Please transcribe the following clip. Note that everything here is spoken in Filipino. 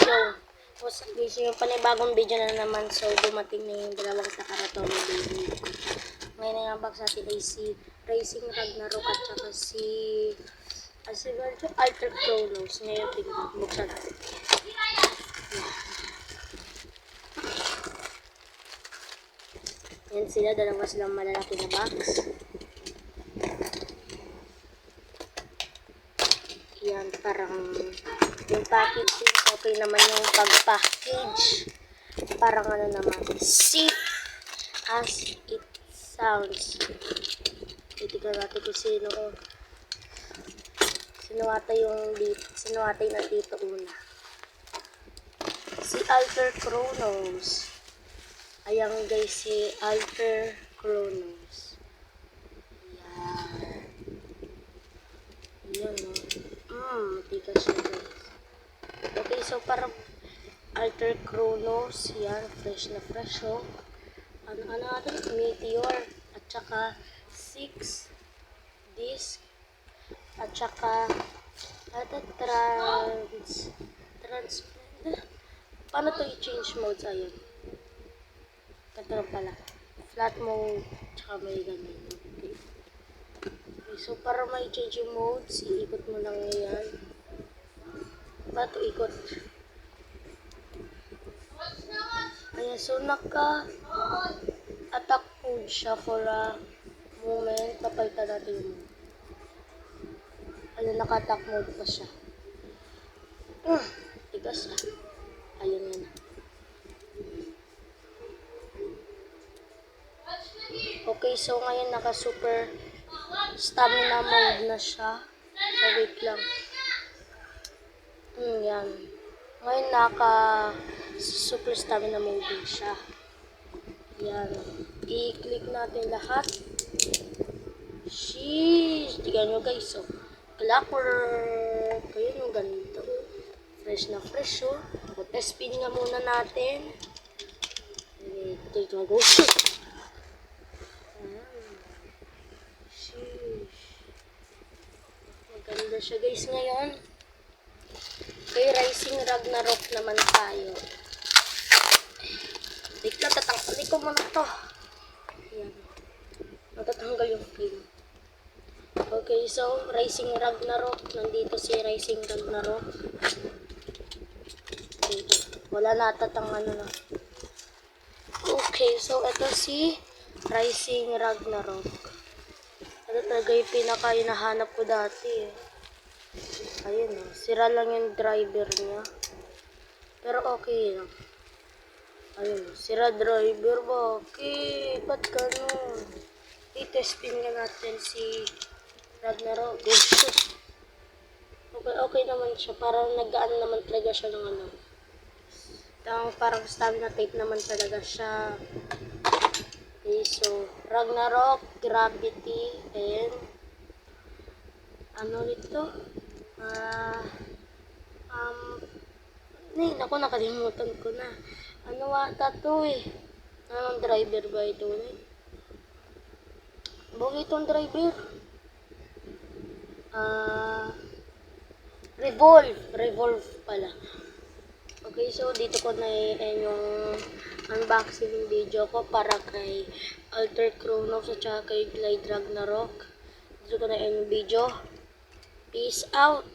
Yo, what's up guys? Yung panibagong video na naman. So, dumating na yung dalawang Takara Tomy baby ko. Ngayon na yung sa atin ay si Racing Ragnarok at saka si Alter Chronos. Ngayon, tingnan. Buksan natin. Yan sila, dalawa silang malalaki na box. Yan, parang yung package, okay naman yung pag-package. Parang ano naman, safe as it sounds. Titignan natin kung sino atay na dito una. Si Alter Chronos. Ayan guys, si Alter Chronos. Yan. Yan o. Matigas siya guys. Okay, so parang Alter Chronos, yan, fresh na fresh oh. Ano natin? Meteor, at saka 6 disc, at saka paano to i-change modes? Ayun. Ito pala. Flat mode, tsaka may ganyan. Okay. So, para may change yung modes, iikot mo lang yan. Ba't ikot? Ayan, so naka-attack mode siya for a moment. Papalitan natin yung mode. Ayan, naka-attack mode pa siya. Tigas ah. Ayan yan. Okay, so ngayon naka-super stamina mode na siya. So, wait lang. Yan. Ngayon naka-super stamina mode din siya. Yan. I-click natin lahat. Sheesh! Tignan nyo guys. So, clockwork. Ayun yung ganito. Fresh na fresh oh. Test spin nga muna natin. Ito go. Maganda siya guys ngayon. Kay Racing Ragnarok naman tayo. Wait lang, tatanggalin ko muna to. Ayan. Matatanggal yung pin. Okay, so Racing Ragnarok. Nandito si Racing Ragnarok. Dito. Wala natatang ano na. Okay, so ito si Racing Ragnarok. Ito talaga yung pinaka-hinahanap ko dati eh. Ayun oh, sira lang yung driver niya. Pero okay lang. Ayun oh, sira driver. Bakit? Ba't ganun? I-testin nga natin si Ragnarok. Okay naman siya. Parang nag-aan naman talaga siya ng ano. Parang stamina tape naman talaga siya. Okay, so Ragnarok, Gravity, and ano nito? Naku, nakalimutan ko na. Ano ata to eh? Anong driver ba ito eh? Bakit itong driver? Revolve pala. Okay, so dito ko na yung unboxing video ko para kay Alter Chronos at saka kay Glide Ragnarok. Dito ko na yung video. Peace out!